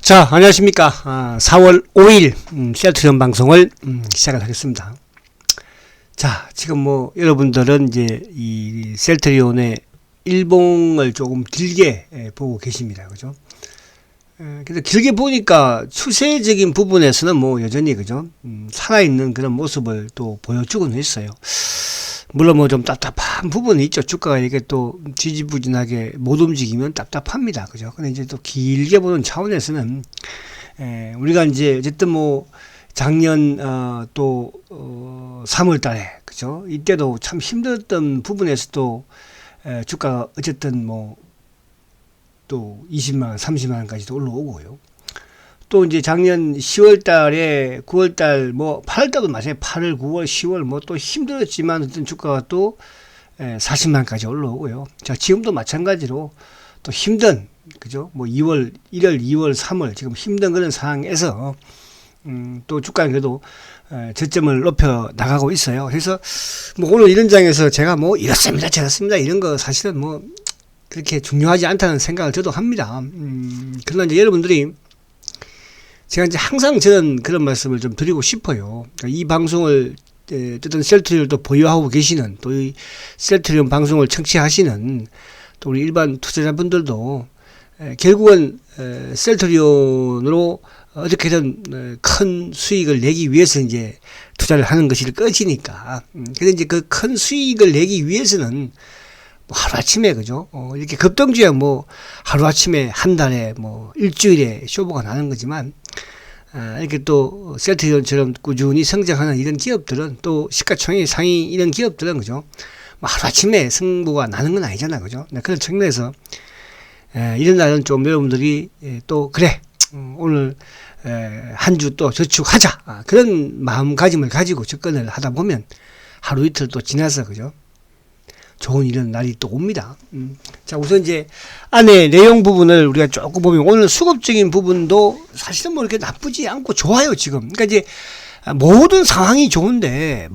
자, 안녕하십니까. 4월 5일 셀트리온 방송을 시작을 하겠습니다. 자, 지금 뭐 여러분들은 이제 이 셀트리온의 일봉을 조금 길게 보고 계십니다. 그죠? 그래서 길게 보니까 추세적인 부분에서는 뭐 여전히 그죠? 살아있는 그런 모습을 또 보여주고는 있어요. 물론 뭐 좀 답답한 부분이 있죠. 주가가 이렇게 또 지지부진하게 못 움직이면 답답합니다. 그죠? 근데 이제 또 길게 보는 차원에서는, 우리가 이제 어쨌든 뭐 작년, 3월 달에, 그죠? 이때도 참 힘들었던 부분에서도, 주가가 어쨌든 뭐 또 20만원, 30만원까지도 올라오고요. 또 이제 작년 10월 달에 9월 달 뭐 8월 달도 마찬가지 8월, 9월, 10월 뭐 또 힘들었지만 어떤 주가가 또 40만까지 올라오고요. 자, 지금도 마찬가지로 또 힘든 그죠? 뭐 2월, 1월, 2월, 3월 지금 힘든 그런 상황에서 또 주가는 그래도 저점을 높여 나가고 있어요. 그래서 뭐 오늘 이런 장에서 제가 뭐 이렇습니다, 저렇습니다 이런 거 사실은 뭐 그렇게 중요하지 않다는 생각을 저도 합니다. 그러나 이제 여러분들이 제가 이제 항상 저는 그런 말씀을 좀 드리고 싶어요. 그러니까 이 방송을 어쨌든 셀트리온을 또 보유하고 계시는 또 이 셀트리온 방송을 청취하시는 또 우리 일반 투자자분들도 결국은 셀트리온으로 어떻게든 큰 수익을 내기 위해서 이제 투자를 하는 것이 끝이니까. 그런데 이제 그 큰 수익을 내기 위해서는 뭐 하루아침에 그죠? 이렇게 급등주야 뭐 하루아침에 한 달에 뭐 일주일에 쇼부가 나는 거지만 이렇게 또 셀트리온처럼 꾸준히 성장하는 이런 기업들은 또 시가총액 상위 이런 기업들은 그죠? 뭐 하루아침에 승부가 나는 건 아니잖아 그죠? 그런 측면에서 이런 날은 좀 여러분들이 또 그래 오늘 한 주 또 저축하자 그런 마음가짐을 가지고 접근을 하다 보면 하루 이틀 또 지나서 그죠? 좋은 이런 날이 또 옵니다. 자, 우선 이제 안에 내용 부분을 우리가 조금 보면 오늘 수급적인 부분도 사실은 뭐 이렇게 나쁘지 않고 좋아요, 지금. 그러니까 이제 모든 상황이 좋은데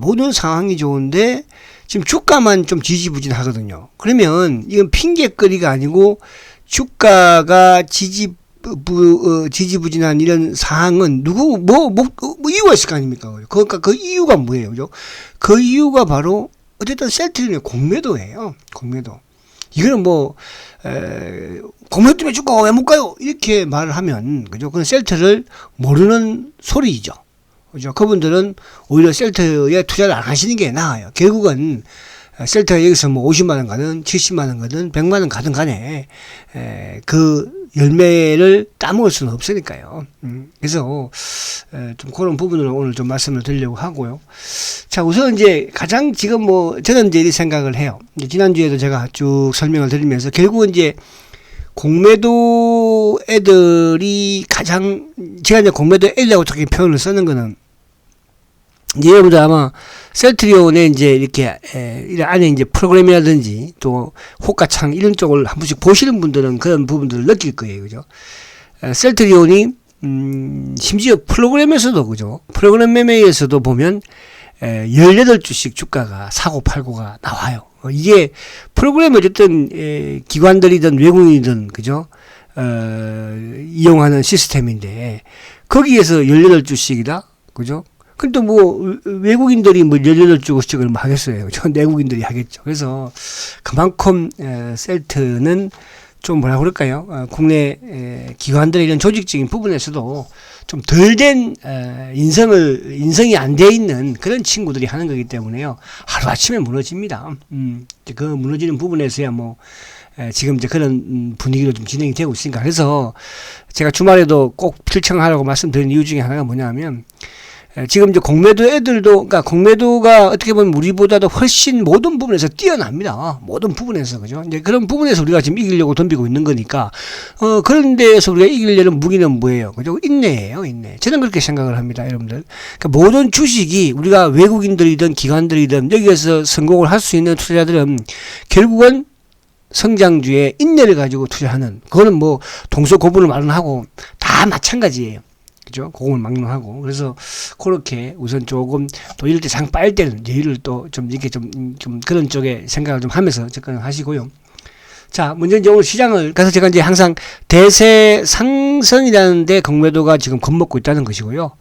지금 주가만 좀 지지부진하거든요. 그러면 이건 핑계거리가 아니고 주가가 지지부진한 이런 상황은 이유가 있을 거 아닙니까? 그러니까 그 이유가 뭐예요, 그죠? 그 이유가 바로 어쨌든 셀트리온의 공매도예요. 공매도. 이거는 뭐 공매도 때문에 주가가 왜 못 가요? 이렇게 말을 하면 그죠? 그건 셀트를 모르는 소리죠. 그죠? 그분들은 오히려 셀트에 투자를 안 하시는 게 나아요. 결국은 셀트가 여기서 뭐 50만 원 가든 70만 원 가든 100만 원 가든 간에 그 열매를 따먹을 수는 없으니까요. 그래서 좀 그런 부분을 오늘 좀 말씀을 드리려고 하고요. 자, 우선 이제 가장 지금 뭐 저는 이제 이 생각을 해요. 이제 지난주에도 제가 쭉 설명을 드리면서 결국은 이제 공매도 애들이 제가 이제 공매도 애들이라고 저렇게 표현을 쓰는 거는 이제 여러분들 아마 셀트리온에 이제 이렇게 안에 이제 프로그램이라든지 또 호가창 이런 쪽을 한 번씩 보시는 분들은 그런 부분들을 느낄 거예요, 그죠? 셀트리온이 심지어 프로그램에서도 그죠? 프로그램 매매에서도 보면 18주씩 주가가 사고 팔고가 나와요. 이게 프로그램 어쨌든 기관들이든 외국인이든 그죠? 이용하는 시스템인데 거기에서 18주씩이다, 그죠? 근데 뭐 외국인들이 뭐 18주씩을 뭐 하겠어요. 저 내국인들이 하겠죠. 그래서 그만큼 셀트는 좀 뭐라 그럴까요? 국내 기관들의 이런 조직적인 부분에서도 좀 덜 된 인성이 안 돼 있는 그런 친구들이 하는 거기 때문에요. 하루아침에 무너집니다. 그 무너지는 부분에서야 뭐 지금 이제 그런 분위기로 좀 진행이 되고 있으니까. 그래서 제가 주말에도 꼭 필청하라고 말씀드린 이유 중에 하나가 뭐냐면 지금 이제 공매도 애들도, 그러니까 공매도가 어떻게 보면 우리보다도 훨씬 모든 부분에서 뛰어납니다. 모든 부분에서, 그죠? 이제 그런 부분에서 우리가 지금 이기려고 덤비고 있는 거니까, 그런 데에서 우리가 이기려는 무기는 뭐예요? 그죠? 인내예요, 인내. 저는 그렇게 생각을 합니다, 여러분들. 그러니까 모든 주식이 우리가 외국인들이든 기관들이든 여기에서 성공을 할 수 있는 투자자들은 결국은 성장주에 인내를 가지고 투자하는, 그거는 뭐 동서고분을 마련하고 다 마찬가지예요. 그죠? 그걸 막론하고. 그래서 그렇게 우선 조금 또 이럴 때 장 빠일 때는 예의를 또 좀 이렇게 좀 그런 쪽에 생각을 좀 하면서 접근을 하시고요. 자, 먼저 이제 오늘 시장을, 그래서 제가 이제 항상 대세 상승이라는데 공매도가 지금 겁먹고 있다는 것이고요.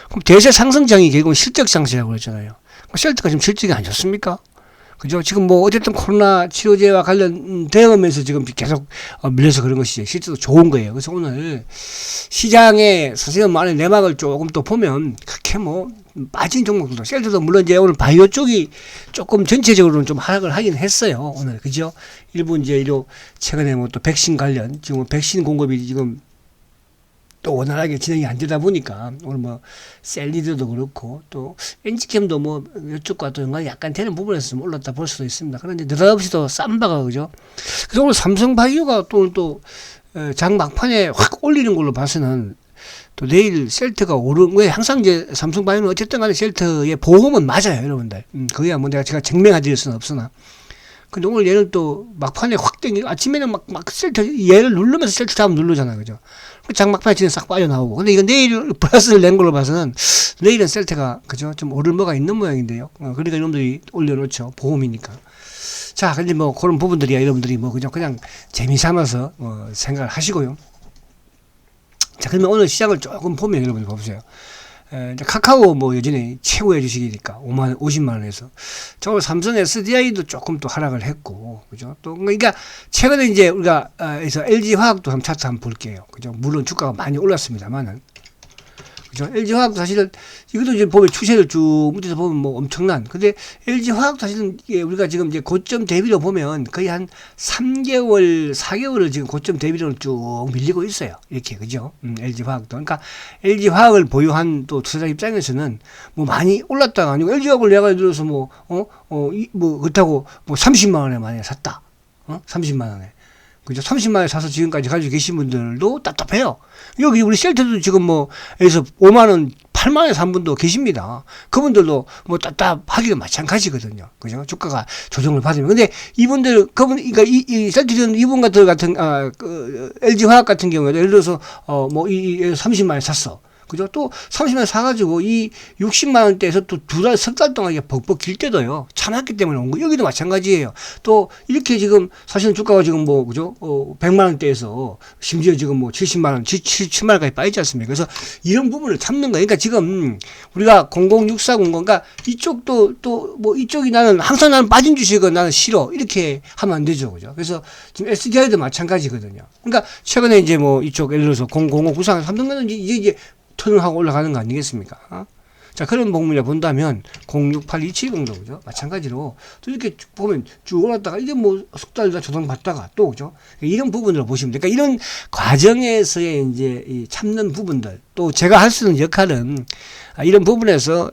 그럼 대세 상승장이 결국은 실적 상승이라고 그랬잖아요. 셀트가 지금 실적이 안 좋습니까? 그죠? 지금 뭐 어쨌든 코로나 치료제와 관련되면서 지금 계속 밀려서 그런 것이죠. 실제로 좋은 거예요. 그래서 오늘 시장에 사실은 만약 내막을 조금 또 보면 그렇게 뭐 빠진 종목들도 셀트도 물론 이제 오늘 바이오 쪽이 조금 전체적으로는 좀 하락을 하긴 했어요. 오늘 그죠? 일부 이제 이로 최근에 뭐 또 백신 관련 지금 백신 공급이 지금 또 원활하게 진행이 안 되다 보니까 오늘 뭐 셀리드도 그렇고 또 엔지캠도 뭐 이쪽과 또 연관이 약간 되는 부분에서 좀 올랐다 볼 수도 있습니다. 그런데 느닷없이 또 쌈바가 그죠? 그래서 오늘 삼성바이오가 또 장 막판에 확 올리는 걸로 봐서는 또 내일 셀트가 오른 왜 항상 이제 삼성바이오는 어쨌든 간에 셀트의 보험은 맞아요, 여러분들. 그게 뭐 제가 증명해드릴 수는 없으나. 근데 오늘 얘는 또 막판에 확 땡기고 아침에는 막 셀트 얘를 누르면서 셀트 다음 누르잖아요, 그죠? 장막판에 진짜 싹 빠져나오고. 근데 이건 내일 플러스를 낸 걸로 봐서는 내일은 셀트가 그죠? 좀 오를 뭐가 있는 모양인데요. 그러니까 이놈들이 올려놓죠. 보험이니까. 자, 근데 뭐 그런 부분들이야 여러분들이 뭐 그냥 재미 삼아서 생각을 하시고요. 자, 그러면 오늘 시장을 조금 보면 여러분들 보세요. 이제 카카오 뭐 여전히 최고의 주식이니까 50만 원에서 저걸 삼성 SDI도 조금 또 하락을 했고 그죠 또 그러니까 최근에 이제 우리가 에서 LG 화학도 한번 차트 한번 볼게요 그죠 물론 주가가 많이 올랐습니다만은 그죠 LG 화학도 사실은 이것도 이제 보면 추세를 쭉 밑에서 보면 뭐 엄청난 근데 LG 화학도 사실은 이게 우리가 지금 이제 고점 대비로 보면 거의 한 3개월 4개월을 지금 고점 대비로 쭉 밀리고 있어요 이렇게 그죠 LG 화학도 그러니까 LG 화학을 보유한 또 투자자 입장에서는 뭐 많이 올랐다가 아니고 LG 화학을 내가 들어서 뭐 그렇다고 뭐 30만 원에 만약에 샀다 30만 원에 그죠? 30만 원에 사서 지금까지 가지고 계신 분들도 답답해요. 여기 우리 셀트도 지금 뭐, 여기서 5만 원, 8만 원에 산 분도 계십니다. 그분들도 뭐 답답하기도 마찬가지거든요. 그죠? 주가가 조정을 받으면. 근데 이분들, 그러니까 이 셀트는 이분 같은, LG 화학 같은 경우에도 예를 들어서, 30만 원에 샀어. 그죠? 또 30만 원 사가지고 이 60만 원대에서 또 석 달 동안 이게 벅벅 길 때도요. 참았기 때문에 온 거. 여기도 마찬가지예요. 또 이렇게 지금 사실은 주가가 지금 뭐 그죠? 100만 원대에서 심지어 지금 뭐 70만 원, 7만 원까지 빠지지 않습니까? 그래서 이런 부분을 참는 거예요. 그러니까 지금 우리가 006400 그러니까 이쪽도 또 뭐 이쪽이 항상 나는 빠진 주식은 나는 싫어. 이렇게 하면 안 되죠. 그죠? 그래서 지금 SDI도 마찬가지거든요. 그러니까 최근에 이제 뭐 이쪽 예를 들어서 0059 삼성전자는 이제 턴을 하고 올라가는 거 아니겠습니까? 자, 그런 목물에 본다면 068270도 그죠? 마찬가지로 또 이렇게 보면 쭉 올랐다가 이제 뭐 석 달 다 조정받다가 또 그죠? 이런 부분으로 보시면 돼요. 그러니까 이런 과정에서의 이제 이 참는 부분들 또 제가 할 수 있는 역할은 이런 부분에서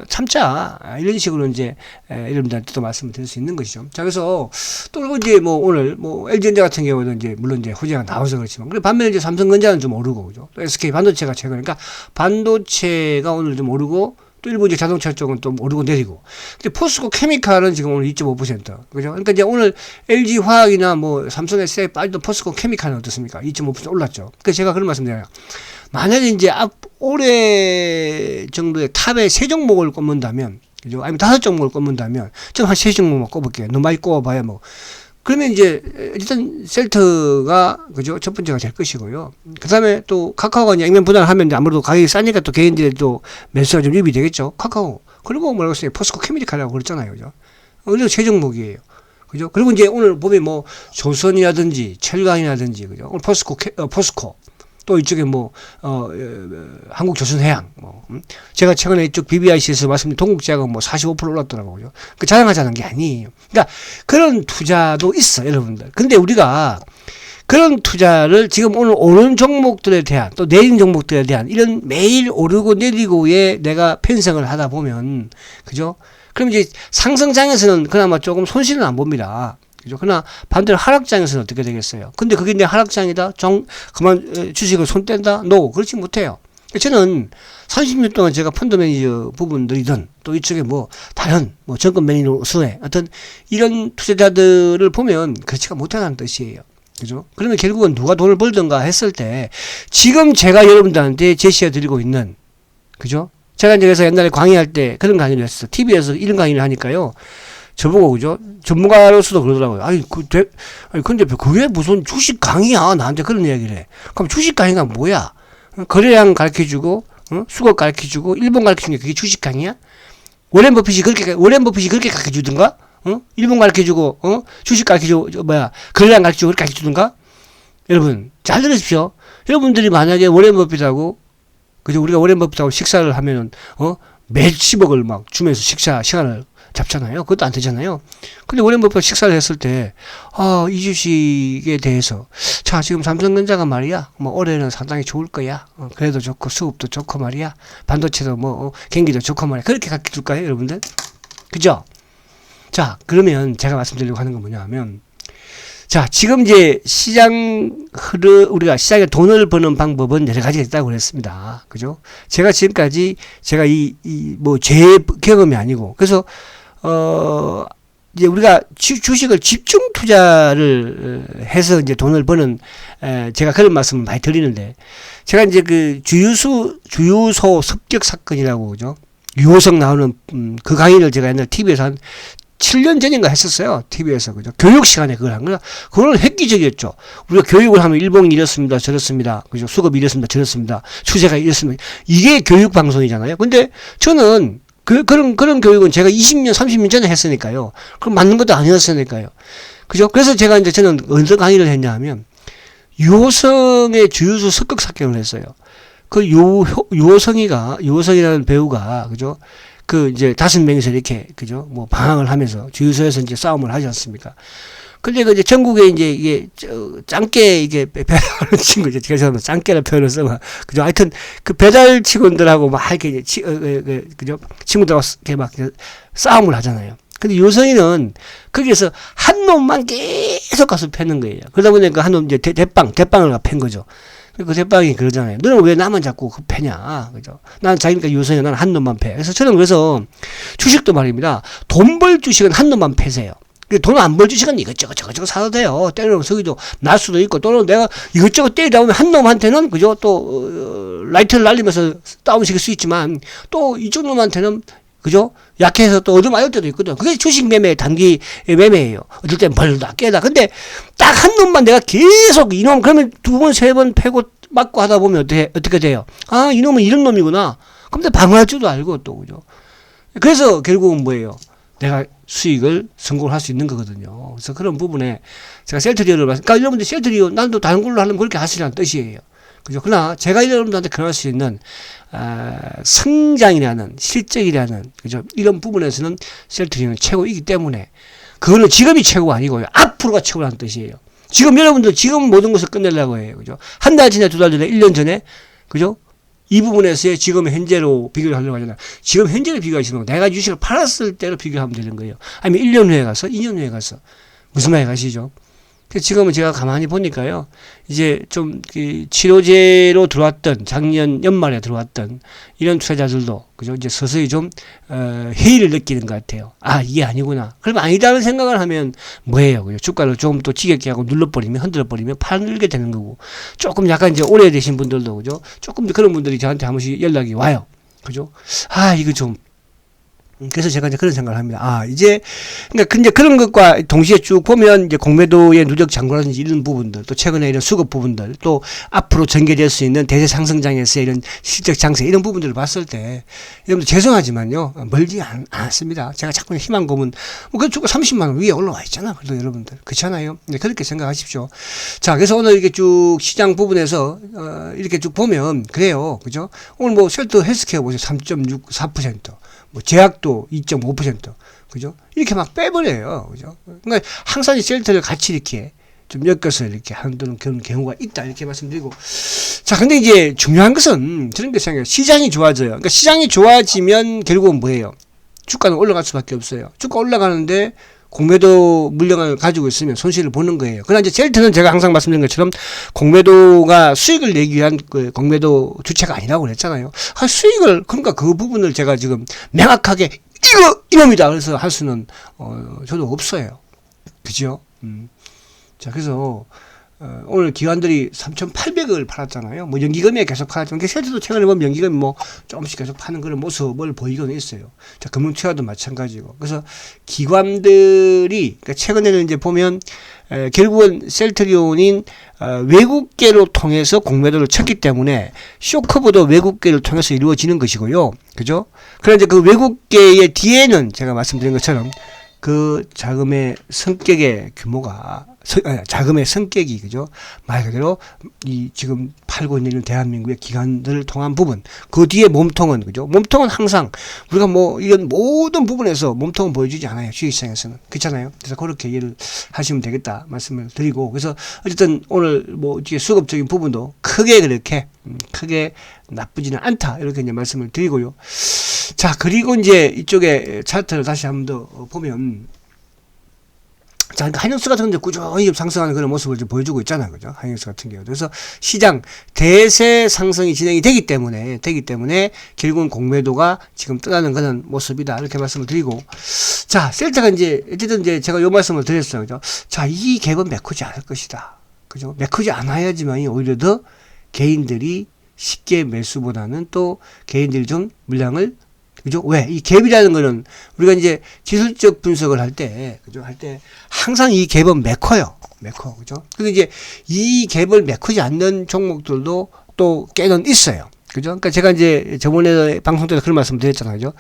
참자 이런 식으로 이제 여러분들한테 또 말씀을 드릴 수 있는 것이죠. 자, 그래서 또 이제 뭐 오늘 뭐 LG전자 같은 경우는 이제 물론 이제 호재가 나와서 그렇지만 그래 반면에 이제 삼성전자는 좀 오르고 그죠. 또 SK 반도체가 최근 그러니까 반도체가 오늘 좀 오르고 또 일부 이제 자동차 쪽은 또 오르고 내리고. 근데 포스코 케미칼은 지금 오늘 2.5% 그죠. 그러니까 이제 오늘 LG 화학이나 뭐 삼성 SDI 빠지던 포스코 케미칼은 어떻습니까? 2.5% 올랐죠. 그래서 제가 그런 말씀드려요. 만약에 이제 올해 정도의 탑에 3종목을 꼽는다면, 그죠? 아니면 5종목을 꼽는다면, 저는 한 3종목만 꼽을게요. 너무 많이 꼽아봐야 뭐. 그러면 이제, 일단 셀트가, 그죠? 첫 번째가 될 것이고요. 그 다음에 또 카카오가 이제 액면 분할을 하면 아무래도 가격이 싸니까 또 개인들의 또 매수가 좀 유입이 되겠죠. 카카오. 그리고 뭐라고 했어요? 포스코 케미칼이라고 그랬잖아요. 그죠? 그리고 3종목이에요. 그죠? 그리고 이제 오늘 보면 뭐, 조선이라든지, 철강이라든지, 그죠? 오늘 포스코. 또 이쪽에 뭐, 한국조선해양, 제가 최근에 이쪽 BBIC에서 말씀드린 동국제약은 뭐 45% 올랐더라고요. 그 자랑하자는 게 아니에요. 그러니까 그런 투자도 있어, 여러분들. 근데 우리가 그런 투자를 지금 오늘 오른 종목들에 대한 또 내린 종목들에 대한 이런 매일 오르고 내리고에 내가 편성을 하다 보면, 그죠? 그럼 이제 상승장에서는 그나마 조금 손실은 안 봅니다. 그죠? 그러나 반대로 하락장에서는 어떻게 되겠어요? 근데 그게 내 하락장이다? 그만 주식을 손 뗀다? No. 그렇지 못해요. 저는 30년 동안 제가 펀드 매니저 부분들이든 또 이쪽에 뭐 다른 뭐 정권 매니저수의 어떤 이런 투자자들을 보면 그렇지가 못하다는 뜻이에요. 그죠? 그러면 결국은 누가 돈을 벌든가 했을 때 지금 제가 여러분들한테 제시해 드리고 있는 그죠? 제가 이제 그래서 옛날에 강의할 때 그런 강의를 했어요. TV에서 이런 강의를 하니까요. 저보고, 그죠? 전문가로서도 그러더라고요. 아니, 근데 그게 무슨 주식 강의야? 나한테 그런 이야기를 해. 그럼 주식 강의가 뭐야? 거래량 가르쳐주고, 수급 가르쳐주고, 일본 가르쳐주는 게 그게 주식 강의야? 워렌 버핏이 그렇게 가르쳐주든가? 일본 가르쳐주고, 주식 가르쳐주고, 거래량 가르쳐주고, 그렇게 가르쳐주든가? 여러분, 잘 들으십시오. 여러분들이 만약에 워렌 버핏하고, 그죠? 우리가 워렌 버핏하고 식사를 하면은, 몇십억을 막 주면서 시간을 잡잖아요. 그것도 안 되잖아요. 근데 워렌 버핏 식사를 했을 때, 이 주식에 대해서, 자, 지금 삼성전자가 말이야, 올해는 상당히 좋을 거야. 그래도 좋고, 수급도 좋고 말이야. 반도체도 경기도 좋고 말이야. 그렇게 가르쳐 줄까요, 여러분들? 그죠? 자, 그러면 제가 말씀드리려고 하는 건 뭐냐 하면, 자, 지금 이제 우리가 시장에 돈을 버는 방법은 여러 가지가 있다고 그랬습니다. 그죠? 제가 지금까지, 제가 제 경험이 아니고, 그래서, 이제 우리가 주식을 집중 투자를 해서 이제 돈을 버는, 제가 그런 말씀을 많이 드리는데, 제가 이제 주유소 습격 사건이라고, 그죠? 유호성 나오는, 그 강의를 제가 옛날 TV에서 한 7년 전인가 했었어요. TV에서. 그죠? 교육 시간에 그걸 한 거야. 그거는 획기적이었죠. 우리가 교육을 하면 일본이 이렇습니다. 저렇습니다. 그죠? 수급이 이렇습니다. 저렇습니다. 추세가 이렇습니다. 이게 교육 방송이잖아요. 근데 저는 그런 교육은 제가 20년, 30년 전에 했으니까요. 그럼 맞는 것도 아니었으니까요. 그죠? 그래서 저는 어떤 강의를 했냐 하면, 유호성의 주유소 습격 사건을 했어요. 그 유호성이라는 배우가, 그죠? 이제 5명이서 이렇게, 그죠? 방황을 하면서 주유소에서 이제 싸움을 하지 않습니까? 근데 이제 전국에 이제 짱깨 배달하는 친구죠. 제가 저는 짱깨라는 표현을 써봐. 그죠? 하여튼 배달 직원들하고 막 이렇게 그죠? 친구들하고 이렇게 막 싸움을 하잖아요. 근데 요성이는 거기에서 한 놈만 계속 가서 패는 거예요. 그러다 보니까 한 놈 이제 대빵을 팬 거죠. 그 대빵이 그러잖아요. 너는 왜 나만 자꾸 패냐? 그죠? 나는 자기니까 유성이야. 나는 한 놈만 패. 그래서 저는 주식도 말입니다. 돈 벌 주식은 한 놈만 패세요. 돈 안 벌 주식은 이것저것 사도 돼요. 때로는 서기도 날 수도 있고, 또는 내가 이것저것 때리다 보면 한 놈한테는, 그죠? 또, 라이트를 날리면서 다운시킬 수 있지만, 또 이쪽 놈한테는, 그죠? 약해서 또 얻어맞을 때도 있거든. 그게 주식 단기 매매예요. 어떨 땐 벌다, 깨다. 근데 딱 한 놈만 내가 계속 이놈, 그러면 2번, 3번 패고 맞고 하다 보면 어떻게 돼요? 이놈은 이런 놈이구나. 그럼 내가 방어할 줄도 알고 또, 그죠? 그래서 결국은 뭐예요? 내가 수익을 성공할 수 있는 거거든요. 그래서 그런 부분에 제가 셀트리오를 그러니까 여러분들 셀트리오, 나도 다른 걸로 하려면 그렇게 하시라는 뜻이에요. 그죠? 그러나 제가 여러분들한테 그럴 수 있는, 성장이라는, 실적이라는, 그죠? 이런 부분에서는 셀트리오는 최고이기 때문에, 그거는 지금이 최고가 아니고요. 앞으로가 최고라는 뜻이에요. 지금 여러분들 지금 모든 것을 끝내려고 해요. 그죠? 한 달 전에, 2달 전에, 1년 전에, 그죠? 이 부분에서의 지금 현재로 비교를 하려고 하잖아요. 지금 현재를 비교하시는 거, 내가 주식을 팔았을 때로 비교하면 되는 거예요. 아니면 1년 후에 가서, 2년 후에 가서. 무슨 말이 가시죠? 지금은 제가 가만히 보니까요, 이제 좀 치료제로 들어왔던, 작년 연말에 들어왔던 이런 투자자들도, 그죠? 이제 서서히 좀, 회의를 느끼는 것 같아요. 이게 아니구나. 그럼 아니다는 생각을 하면 뭐예요? 그죠? 주가를 조금 또 지겹게 하고 흔들어버리면 팔게 되는 거고, 조금 약간 이제 오래되신 분들도, 그죠? 조금 그런 분들이 저한테 한 번씩 연락이 와요. 그죠? 이거 좀, 그래서 제가 이제 그런 생각을 합니다. 그러니까 그런 것과 동시에 쭉 보면 이제 공매도의 누적 잔고라든지 이런 부분들, 또 최근에 이런 수급 부분들, 또 앞으로 전개될 수 있는 대세 상승장에서의 이런 실적 장세, 이런 부분들을 봤을 때, 여러분들 죄송하지만요, 멀지 않습니다. 제가 자꾸 희망 고문, 그 주가 30만원 위에 올라와 있잖아. 그래도 여러분들. 그렇잖아요. 네, 그렇게 생각하십시오. 자, 그래서 오늘 이렇게 쭉 시장 부분에서, 이렇게 쭉 보면, 그래요. 그죠? 오늘 셀트 헬스케어 보세요. 3.64%. 제약도 2.5%. 그죠? 이렇게 막 빼버려요. 그죠? 그러니까 항상 이 셀트를 같이 이렇게 좀 엮어서 이렇게 하는 그런 경우가 있다. 이렇게 말씀드리고. 자, 근데 이제 중요한 것은 저런 게 생겨요. 시장이 좋아져요. 그러니까 시장이 좋아지면 결국은 뭐예요? 주가는 올라갈 수밖에 없어요. 주가 올라가는데 공매도 물량을 가지고 있으면 손실을 보는 거예요. 그러나 이제 셀트는 제가 항상 말씀드린 것처럼 공매도가 수익을 내기 위한 공매도 주체가 아니라고 그랬잖아요. 수익을, 그러니까 그 부분을 제가 지금 명확하게 이놈이다 그래서 할 수는, 저도 없어요. 그죠? 자, 그래서, 오늘 기관들이 3,800억을 팔았잖아요. 뭐 연기금에 계속 팔았지만 실제로 최근에 보면 연기금이 뭐 조금씩 계속 파는 그런 모습을 보이고는 있어요. 자, 금융투자도 마찬가지고. 그래서 기관들이 그러니까 최근에는 이제 보면 결국은 셀트리온인 외국계로 통해서 공매도를 쳤기 때문에 쇼크보다 외국계를 통해서 이루어지는 것이고요. 그죠? 그런데 이제 그 외국계의 뒤에는 제가 말씀드린 것처럼 그 자금의 성격의 규모가 자금의 성격이 그죠 말 그대로 이 지금 팔고 있는 대한민국의 기관들을 통한 부분 그 뒤에 몸통은 그죠 몸통은 항상 우리가 뭐 이런 모든 부분에서 몸통은 보여주지 않아요 주식시장에서는 그렇잖아요. 그래서 그렇게 이해를 하시면 되겠다 말씀을 드리고 그래서 어쨌든 오늘 뭐 수급적인 부분도 크게 그렇게 크게 나쁘지는 않다 이렇게 이제 말씀을 드리고요. 자, 그리고 이제 이쪽에 차트를 다시 한번 더 보면, 자, 그러니까 하이닉스 같은 경우 꾸준히 상승하는 그런 모습을 좀 보여주고 있잖아요. 그죠? 하이닉스 같은 경우. 그래서 시장 대세 상승이 진행이 되기 때문에 결국은 공매도가 지금 떠나는 그런 모습이다. 이렇게 말씀을 드리고. 자, 셀트가 이제, 어쨌든 이제 제가 요 말씀을 드렸어요. 그죠? 자, 이 갭은 메꾸지 않을 것이다. 그죠? 메꾸지 않아야지만 오히려 더 개인들이 쉽게 매수보다는 또 개인들이 좀 물량을 그죠? 왜? 이 갭이라는 거는 우리가 이제 기술적 분석을 할 때, 그죠? 할 때 항상 이 갭은 메커요. 메커. 그죠? 근데 이제 이 갭을 메꾸지 않는 종목들도 또 꽤는 있어요. 그죠? 그러니까 제가 이제 저번에 방송 때도 그런 말씀 드렸잖아요. 그죠?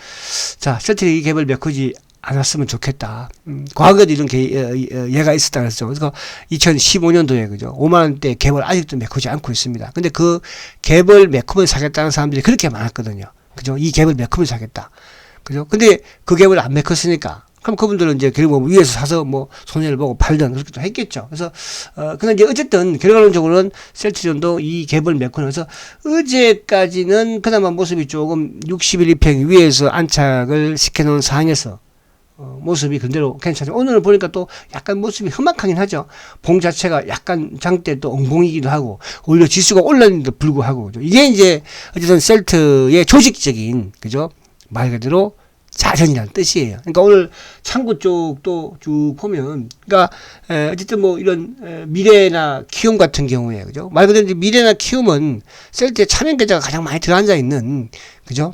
자, 실제로 이 갭을 메꾸지 않았으면 좋겠다. 과거에도 이런 예가 있었다 그랬죠. 그래서 2015년도에 그죠? 5만원대 갭을 아직도 메꾸지 않고 있습니다. 근데 그 갭을 메꾸면 사겠다는 사람들이 그렇게 많았거든요. 그죠? 이 갭을 메꾸면 사겠다. 그죠? 근데 그 갭을 안 메꿨으니까. 그럼 그분들은 이제 결국 뭐 위에서 사서 뭐 손해를 보고 팔든 그렇게 했겠죠. 그래서, 근데 이제 어쨌든 결과론적으로는 셀트리온도 이 갭을 메꾸면서 어제까지는 그나마 모습이 조금 60일 이평 위에서 안착을 시켜놓은 상황에서 모습이 그대로 괜찮아요. 오늘 보니까 또 약간 모습이 험악하긴 하죠. 봉 자체가 약간 장대 또 엉봉이기도 하고, 오히려 지수가 올랐는데도 불구하고, 그죠? 이게 이제, 어쨌든 셀트의 조직적인, 그죠? 말 그대로 자전이라는 뜻이에요. 그러니까 오늘 창구 쪽도 쭉 보면, 그러니까, 어쨌든 뭐 이런, 미래나 키움 같은 경우에, 그죠? 말 그대로 미래나 키움은 셀트의 차명 계좌가 가장 많이 들어앉아 있는, 그죠?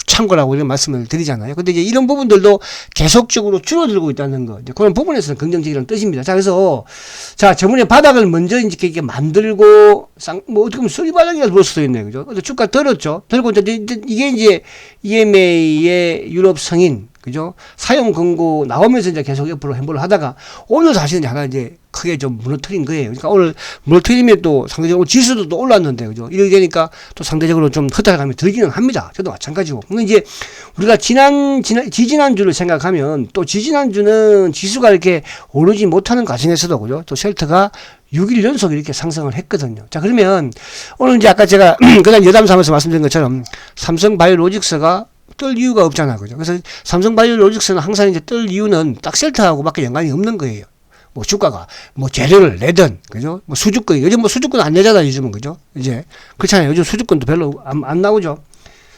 창고라고 이런 말씀을 드리잖아요. 근데 이제 이런 부분들도 계속적으로 줄어들고 있다는 거. 이제 그런 부분에서는 긍정적이라는 뜻입니다. 자, 그래서, 자, 저번에 바닥을 먼저 이제 이렇게 만들고, 뭐 어떻게 보면 소리바닥이라도 볼 수도 있네요. 그죠? 근데 주가 들었죠? 들고, 이게 이제 EMA의 유럽 성인, 그죠? 사용 권고 나오면서 이제 계속 옆으로 행보를 하다가 오늘 사실은 하나 이제 크게 좀 무너뜨린 거예요. 그러니까 오늘 무너뜨리면 또 상대적으로 지수도 또 올랐는데, 그죠? 이렇게 되니까 또 상대적으로 좀 허탈감이 들기는 합니다. 저도 마찬가지고. 근데 이제 우리가 지지난주를 생각하면 또 지지난주는 지수가 이렇게 오르지 못하는 과정에서도, 그죠? 또 셀트가 6일 연속 이렇게 상승을 했거든요. 자, 그러면 오늘 이제 아까 제가 그냥 여담삼아서 말씀드린 것처럼 삼성바이오로직스가 뜰 이유가 없잖아. 그죠? 그래서 삼성바이오로직스는 항상 이제 뜰 이유는 딱 셀트하고 밖에 연관이 없는 거예요. 뭐 주가가 뭐 재료를 내든, 그죠? 뭐 수주권, 요즘 뭐 수주권 안 내잖아, 요즘은. 그죠? 이제. 그렇잖아요. 요즘 수주권도 별로 안 나오죠.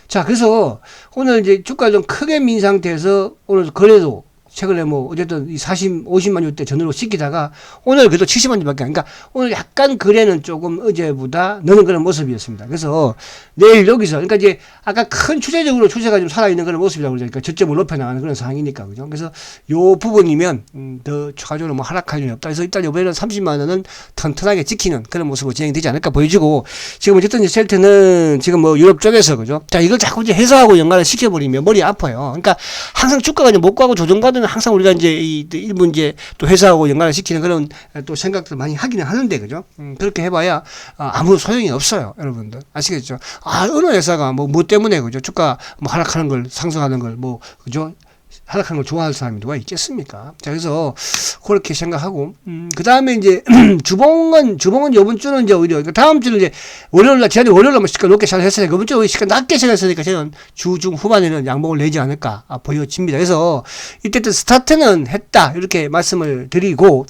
자, 그래서 오늘 이제 주가 좀 크게 민 상태에서 오늘 거래도 최근에 뭐 어쨌든 이 50만 유대 전후로 시키다가 오늘 그래도 70만 유밖에 안. 그러니까 오늘 약간 거래는 조금 어제보다 느는 그런 모습이었습니다. 그래서 내일 여기서 그러니까 이제 아까 큰 추세적으로 추세가 좀 살아있는 그런 모습이라고 그러니까 저점을 높여 나가는 그런 상황이니까. 그죠? 그래서 요 부분이면 더 추가적으로 뭐 하락할 일이 없다. 그래서 일단 요번에는 30만 원은 튼튼하게 지키는 그런 모습으로 진행되지 않을까 보여지고, 지금 어쨌든 이제 셀트는 지금 뭐 유럽 쪽에서, 그죠? 자, 이걸 자꾸 이제 회사하고 연관을 시켜버리면 머리 아파요. 그러니까 항상 주가가 이제 못 가고 조정받으면 항상 우리가 이제 일부 이제 또 회사하고 연관을 시키는 그런 또 생각들 많이 하기는 하는데, 그죠? 그렇게 해봐야 아무 소용이 없어요, 여러분들. 아시겠죠? 어느 회사가 뭐 때문에, 그죠? 주가 뭐 하락하는 걸, 상승하는 걸 뭐, 그죠? 하락하는 걸 좋아할 사람이 누가 있겠습니까? 자, 그래서 그렇게 생각하고, 그 다음에 이제 주봉은 이번 주는 이제 오히려, 그러니까 다음 주는 이제 월요일날, 지난주 월요일날 뭐 시가 높게 시작했으니까 이번 주 시가 낮게 시작했으니까 저는 주 중 후반에는 양봉을 내지 않을까 보여집니다. 그래서 이때부터 스타트는 했다, 이렇게 말씀을 드리고,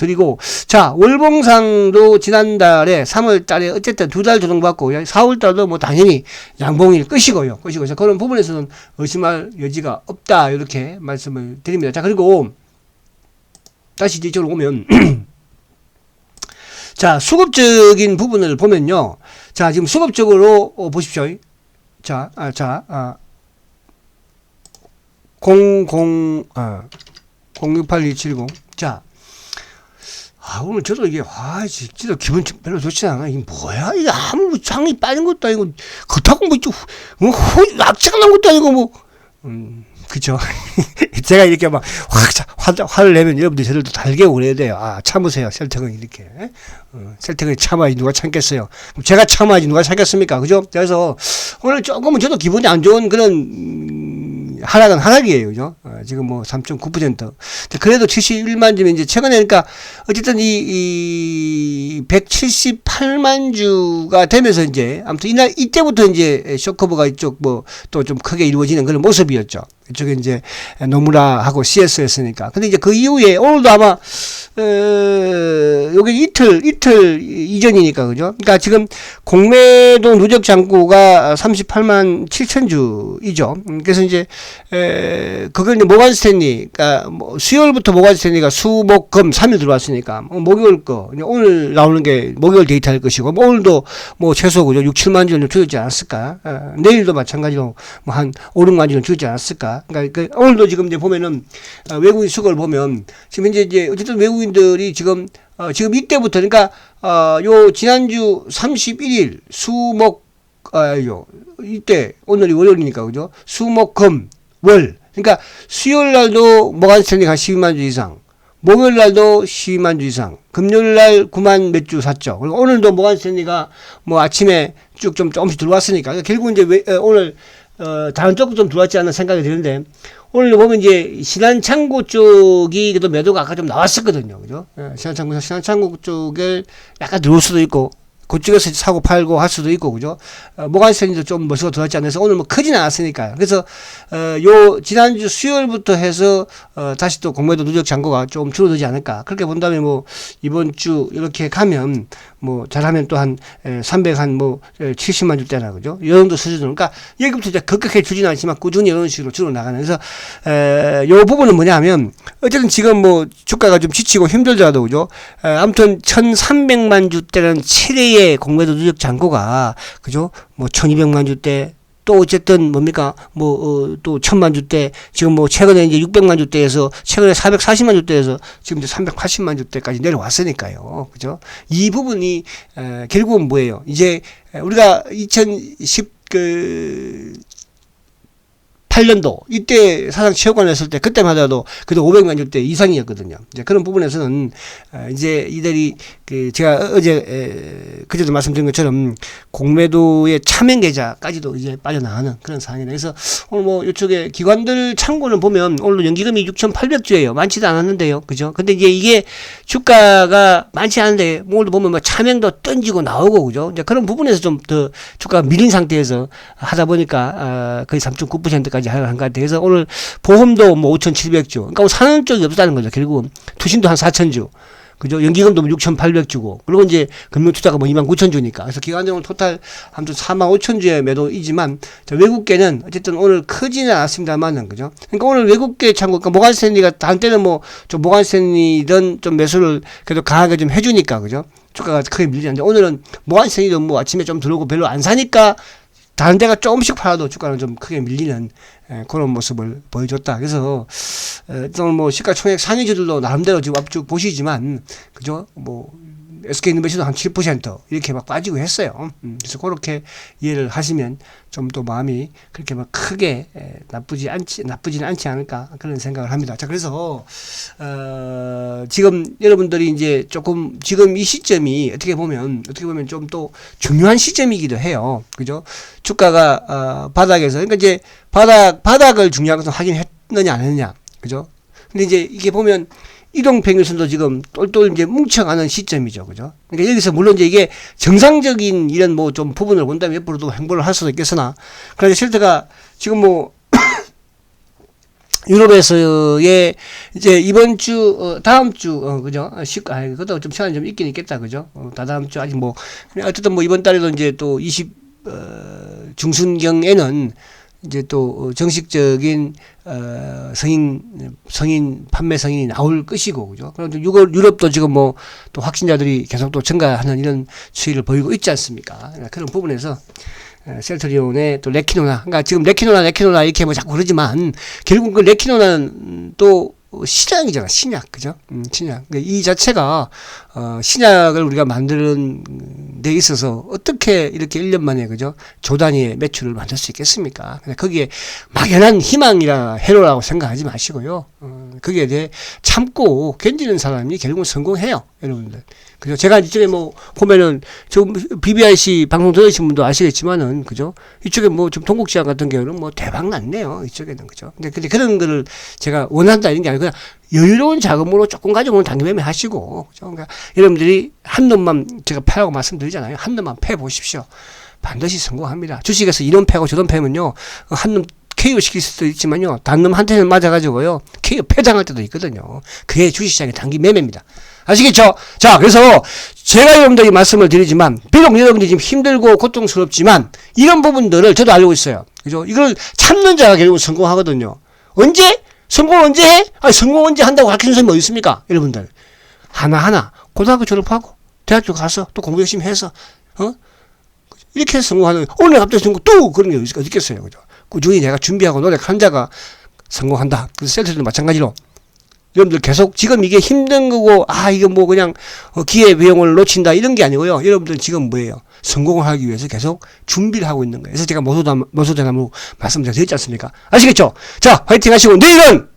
자, 월봉상도 지난달에 3월 달에 어쨌든 2달 조정받고 4월 달도 뭐 당연히 양봉일 것이고요. 그래서 그런 부분에서는 의심할 여지가 없다, 이렇게 말씀을 드립니다. 자, 그리고 다시 이쪽으로 오면 자, 수급적인 부분을 보면요. 자, 지금 수급적으로 보십시오. 자, 068-270. 자, 오늘 저도 이게, 진짜 기분 별로 좋지 않아. 이게 뭐야? 이게 아무 장이 빠진 것도 아니고, 그렇다고 악재가 난 것도 아니고, 그쵸. 제가 이렇게 막, 화를 내면 여러분들 저를 또 달게 오래야 돼요. 참으세요. 셀택은 이렇게. 셀택은 참아야지 누가 참겠어요. 그럼 제가 참아야지 누가 참겠습니까? 그죠? 그래서 오늘 조금은 저도 기분이 안 좋은 그런 하락은 하락이에요. 그죠? 지금 뭐 3.9%. 그래도 71만 주면 이제 최근에 그러니까 어쨌든 이 178만 주가 되면서 이제 아무튼 이때부터 이제 쇼커브가 이쪽 뭐 또 좀 크게 이루어지는 그런 모습이었죠. 이쪽에 이제 노무라하고 CS였으니까. 근데 이제 그 이후에 오늘도 아마 요게 이틀 이전이니까 그죠? 그러니까 지금 공매도 누적 잔고가 38만 7천 주이죠. 그래서 이제 그걸 이제 모간 스탠리, 그러니까 뭐 수요일부터 모간 스탠리가 수목금 3일 들어왔으니까 목요일 거 오늘 나오는 게 목요일 데이터일 것이고 뭐 오늘도 뭐 최소 그죠? 6, 7만 주 정도 줄지 않았을까? 내일도 마찬가지로 뭐 한 5, 6만 주 정도 줄지 않았을까? 그러니까 오늘도 지금 이제 보면은 외국인 수급을 보면 지금 이제 어쨌든 외국인들이 지금 이때부터 그러니까 요 지난주 31일 이때 오늘이 월요일이니까 그죠? 수목금 월 그러니까 수요일 날도 모간 스탠리가 12만 주 이상, 목요일 날도 12만 주 이상, 금요일 날 9만 몇 주 샀죠. 그리고 오늘도 모간 스탠리가 뭐 아침에 쭉 좀 조금씩 들어왔으니까 그러니까 결국 이제 오늘 다른 쪽도 좀 들어왔지 않나 생각이 드는데 오늘 보면 이제 신한창고 쪽이 그래도 매도가 아까 좀 나왔었거든요. 그죠? 신한창고 쪽에 약간 들어올 수도 있고 그쪽에서 사고 팔고 할 수도 있고, 그죠? 모간스탠리도 좀 멋있어 들어왔지 않아서 오늘 뭐 크진 않았으니까요. 그래서, 지난주 수요일부터 해서, 다시 또 공매도 누적 잔고가 좀 줄어들지 않을까. 그렇게 본다면 뭐, 이번 주 이렇게 가면, 뭐, 잘하면 또 한, 70만 주대나, 그죠? 이 정도 수준으로. 그러니까, 여기부터 이제 급격하게 줄지는 않지만 꾸준히 이런 식으로 줄어나가는. 그래서, 요 부분은 뭐냐면, 어쨌든 지금 뭐, 주가가 좀 지치고 힘들더라도, 그죠? 아무튼 1300만 주대라는 7회의 공매도 누적 잔고가, 그죠? 뭐, 1200만 주대, 또 어쨌든 뭡니까? 또 1000만 주대, 지금 뭐 최근에 이제 600만 주대에서, 최근에 440만 주대에서 지금 이제 380만 주대까지 내려왔으니까요. 그죠? 이 부분이, 결국은 뭐예요? 이제 우리가 8년도 이때 사상 최고를 했을 때 그때마다도 그래도 500만 주대 이상이었거든요. 이제 그런 부분에서는 이제 이들이 제가 그제도 말씀드린 것처럼 공매도의 차명 계좌까지도 이제 빠져나가는 그런 상황이네. 그래서 오늘 뭐 이쪽에 기관들 참고는 보면 오늘도 연기금이 6,800주예요. 많지도 않았는데요. 그죠? 근데 이제 이게 주가가 많지 않은데 오늘도 보면 뭐 차명도 던지고 나오고 그죠? 이제 그런 부분에서 좀 더 주가가 밀린 상태에서 하다 보니까 거의 3.9%까지 하락한 것 같아요. 그래서 오늘 보험도 뭐 5,700주. 그러니까 사는 쪽이 없다는 거죠. 결국은 투신도 한 4,000주. 그죠? 연기금도 6,800주고. 그리고 이제 금융투자가 뭐 29,000주니까. 그래서 기관적으로 토탈 아무튼 45,000주의 매도이지만, 외국계는 어쨌든 오늘 크지는 않았습니다만은, 그죠? 그러니까 오늘 외국계 참고, 그러니까 모간스탠리가 다른 때는 뭐, 좀 모간스탠리든 좀 매수를 그래도 강하게 좀 해주니까, 그죠? 주가가 크게 밀리지 않는데, 오늘은 모간스탠리도 뭐 아침에 좀 들어오고 별로 안 사니까, 다른 데가 조금씩 팔아도 주가는 좀 크게 밀리는 그런 모습을 보여줬다. 그래서 또 뭐 시가총액 상위주들도 나름대로 지금 앞쭉 보시지만 그죠? 뭐 SK인베스트도 한 7% 이렇게 막 빠지고 했어요. 그래서 그렇게 이해를 하시면 좀 또 마음이 그렇게 막 크게 나쁘지는 않지 않을까 그런 생각을 합니다. 자, 그래서 지금 여러분들이 이제 조금 지금 이 시점이 어떻게 보면 좀 또 중요한 시점이기도 해요. 그죠? 주가가 바닥에서 그러니까 이제 바닥을 중요한 것은 확인했느냐 안 했느냐. 그죠? 근데 이제 이게 보면 이동평균선도 지금 똘똘 이제 뭉쳐가는 시점이죠. 그죠? 그러니까 여기서 물론 이제 이게 정상적인 이런 뭐 좀 부분을 본다면 옆으로도 행보를 할 수도 있겠으나, 그래서 실제가 지금 뭐, 유럽에서의 이제 이번 주, 다음 주, 그죠? 그것도 좀 시간이 좀 있긴 있겠다. 그죠? 다다음 주 아직 뭐, 어쨌든 뭐 이번 달에도 이제 또 중순경에는 이제 또 정식적인 판매 성인이 나올 것이고, 그죠? 그런데 유럽도 지금 뭐 또 확진자들이 계속 또 증가하는 이런 추이를 보이고 있지 않습니까? 그런 부분에서 셀트리온의 또 레키노나, 그러니까 지금 레키노나 이렇게 뭐 자꾸 그러지만 결국 그 레키노나는 또 신약이잖아, 신약, 그죠? 신약. 이 자체가 신약을 우리가 만드는 데 있어서 어떻게 이렇게 1년 만에, 그죠? 조 단위의 매출을 만들 수 있겠습니까? 거기에 막연한 희망이라 해로라고 생각하지 마시고요. 거기에 대해 참고 견디는 사람이 결국은 성공해요, 여러분들. 그죠? 제가 이쪽에 뭐 보면은 좀 BBIC 방송 들으신 분도 아시겠지만은, 그죠? 이쪽에 뭐 좀 동국지향 같은 경우는 뭐 대박 났네요, 이쪽에는. 그죠? 근데 그런 거를 제가 원한다 이런 게 아니고 그냥 여유로운 자금으로 조금 가지고는 단기매매 하시고, 그죠? 그러니까 여러분들이 한 놈만 제가 패라고 말씀드리잖아요. 한 놈만 패 보십시오. 반드시 성공합니다. 주식에서 이놈 패고 저놈 패면요, 한 놈 KO 시킬 수도 있지만요, 단 놈한테는 맞아가지고요, KO 패당할 때도 있거든요. 그게 주식시장의 단기 매매입니다. 아시겠죠? 자, 그래서 제가 여러분들에게 말씀을 드리지만, 비록 여러분들이 지금 힘들고 고통스럽지만, 이런 부분들을 저도 알고 있어요. 그죠? 이걸 참는 자가 결국 성공하거든요. 언제? 성공 언제 해? 아니, 성공 언제 한다고 가르치는 사람이 어디 있습니까? 여러분들. 하나하나, 고등학교 졸업하고, 대학교 가서, 또 공부 열심히 해서, 이렇게 해서 성공하는, 오늘 갑자기 성공, 또 그런 게 어디 있겠어요. 그죠? 꾸준히 내가 준비하고 노력한 자가 성공한다. 그래서 셀트리도 마찬가지로. 여러분들 계속 지금 이게 힘든 거고, 이거 뭐 그냥 기회비용을 놓친다 이런 게 아니고요. 여러분들 지금 뭐예요? 성공을 하기 위해서 계속 준비를 하고 있는 거예요. 그래서 제가 모소대나무 말씀드렸지 않습니까? 아시겠죠? 자, 화이팅 하시고 내일은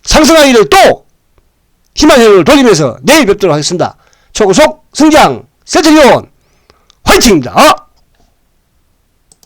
상승하기를 또 희망을 돌리면서 내일 뵙도록 하겠습니다. 초고속 승장 셀트리온 화이팅입니다.